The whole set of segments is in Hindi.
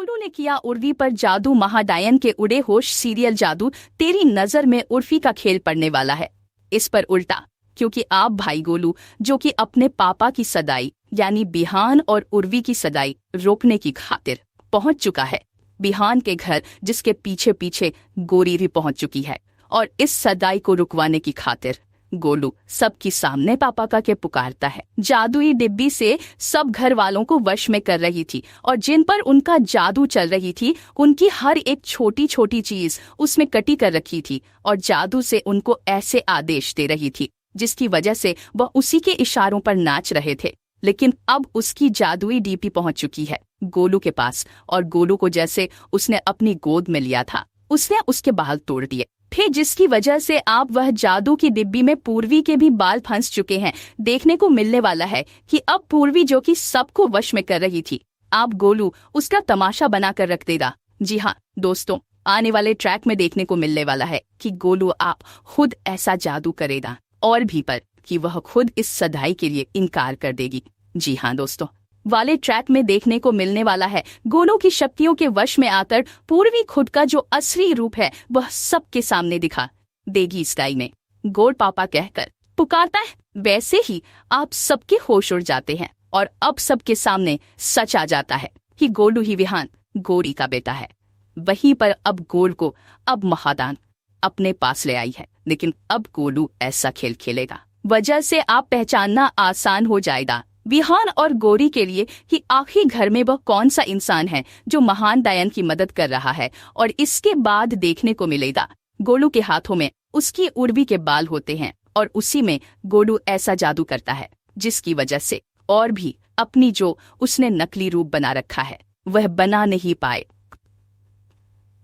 गोलू ने किया उर्वी पर जादू। महाडायन के उड़े होश सीरियल जादू तेरी नजर में उर्फी का खेल पड़ने वाला है। इस पर उल्टा, क्योंकि आप भाई गोलू जो कि अपने पापा की सदाई यानी बिहान और उर्वी की सदाई रोकने की खातिर पहुंच चुका है। बिहान के घर जिसके पीछे पीछे गोरी भी पहुंच चुकी है और इस सदाई को रुकवाने की खातिर गोलू सबकी सामने पापा का के पुकारता है। जादुई डिब्बी से सब घर वालों को वश में कर रही थी और जिन पर उनका जादू चल रही थी उनकी हर एक छोटी छोटी चीज उसमें कटी कर रखी थी और जादू से उनको ऐसे आदेश दे रही थी जिसकी वजह से वह उसी के इशारों पर नाच रहे थे। लेकिन अब उसकी जादुई डीपी पहुंच चुकी है गोलू के पास और गोलू को जैसे उसने अपनी गोद में लिया था उसने उसके बाल तोड़ दिए थे, जिसकी वजह से आप वह जादू की डिब्बी में पूर्वी के भी बाल फंस चुके हैं। देखने को मिलने वाला है कि अब पूर्वी जो कि सबको वश में कर रही थी आप गोलू उसका तमाशा बनाकर रख देगा। जी हाँ दोस्तों, आने वाले ट्रैक में देखने को मिलने वाला है कि गोलू आप खुद ऐसा जादू करेगा और भी पर कि वह खुद इस सदाई के लिए इनकार कर देगी। जी हाँ दोस्तों, वाले ट्रैक में देखने को मिलने वाला है गोलू की शक्तियों के वश में आकर पूर्वी खुद का जो असली रूप है वह सबके सामने दिखा देगी। स्काई में गोड पापा कहकर पुकारता है। वैसे ही आप सबके होश उड़ जाते हैं और अब सबके सामने सच आ जाता है कि गोलू ही विहान गोरी का बेटा है। वहीं पर अब गोल को अब महादान अपने पास ले आई है, लेकिन अब गोलू ऐसा खेल खेलेगा वजह से आप पहचानना आसान हो जाएगा विहान और गोरी के लिए कि आखिर घर में वह कौन सा इंसान है जो महान डायन की मदद कर रहा है। और इसके बाद देखने को मिलेगा गोलू के हाथों में उसकी उर्वी के बाल होते हैं और उसी में गोलू ऐसा जादू करता है जिसकी वजह से और भी अपनी जो उसने नकली रूप बना रखा है वह बना नहीं पाए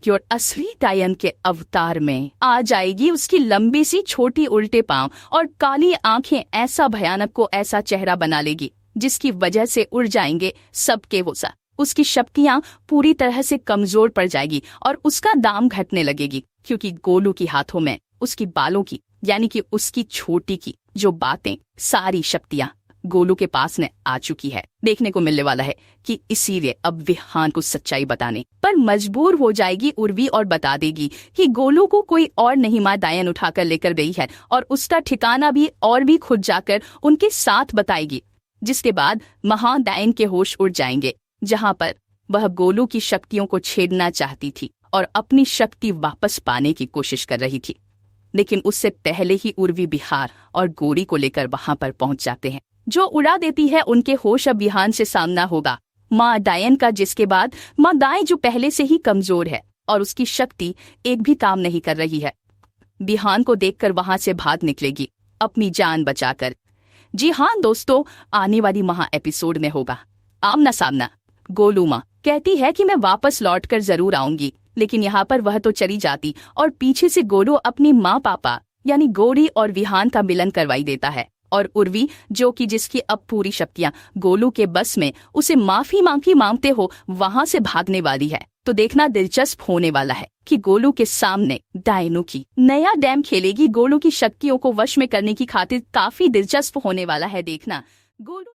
और असली डायन के अवतार में आ जाएगी उसकी लंबी सी छोटी उल्टे पांव और काली आंखें। ऐसा भयानक को ऐसा चेहरा बना लेगी जिसकी वजह से उड़ जाएंगे सबके होसा। उसकी शक्तियां पूरी तरह से कमजोर पड़ जाएगी और उसका दाम घटने लगेगी क्योंकि गोलू के हाथों में उसकी बालों की यानी कि उसकी छोटी की जो बातें सारी शक्तियां गोलू के पास ने आ चुकी है। देखने को मिलने वाला है कि इसीलिए अब विहान को सच्चाई बताने पर मजबूर हो जाएगी उर्वी और बता देगी कि गोलू को कोई और नहीं मां डायन उठाकर लेकर गई है और उसका ठिकाना भी और भी खुद जाकर उनके साथ बताएगी। जिसके बाद महान डायन के होश उड़ जाएंगे जहां पर वह गोलू की शक्तियों को छेड़ना चाहती थी और अपनी शक्ति वापस पाने की कोशिश कर रही थी। लेकिन उससे पहले ही उर्वी बिहार और गोरी को लेकर वहां पर पहुंच जाते हैं जो उड़ा देती है उनके होश। अब बिहान से सामना होगा माँ डायन का, जिसके बाद माँ डायन जो पहले से ही कमजोर है और उसकी शक्ति एक भी काम नहीं कर रही है बिहान को देखकर वहां से भाग निकलेगी अपनी जान बचाकर। जी हाँ दोस्तों, आने वाली महा एपिसोड में होगा आमना सामना। गोलू माँ कहती है कि मैं वापस लौट कर जरूर आऊंगी, लेकिन यहाँ पर वह तो चली जाती और पीछे से गोलू अपनी माँ पापा यानी गोरी और विहान का मिलन करवाई देता है। और उर्वी जो कि जिसकी अब पूरी शक्तियां गोलू के बस में उसे माफी मांगते हो वहां से भागने वाली है। तो देखना दिलचस्प होने वाला है कि गोलू के सामने डायनो की नया डैम खेलेगी गोलू की शक्तियों को वश में करने की खातिर। काफी दिलचस्प होने वाला है देखना गोलू।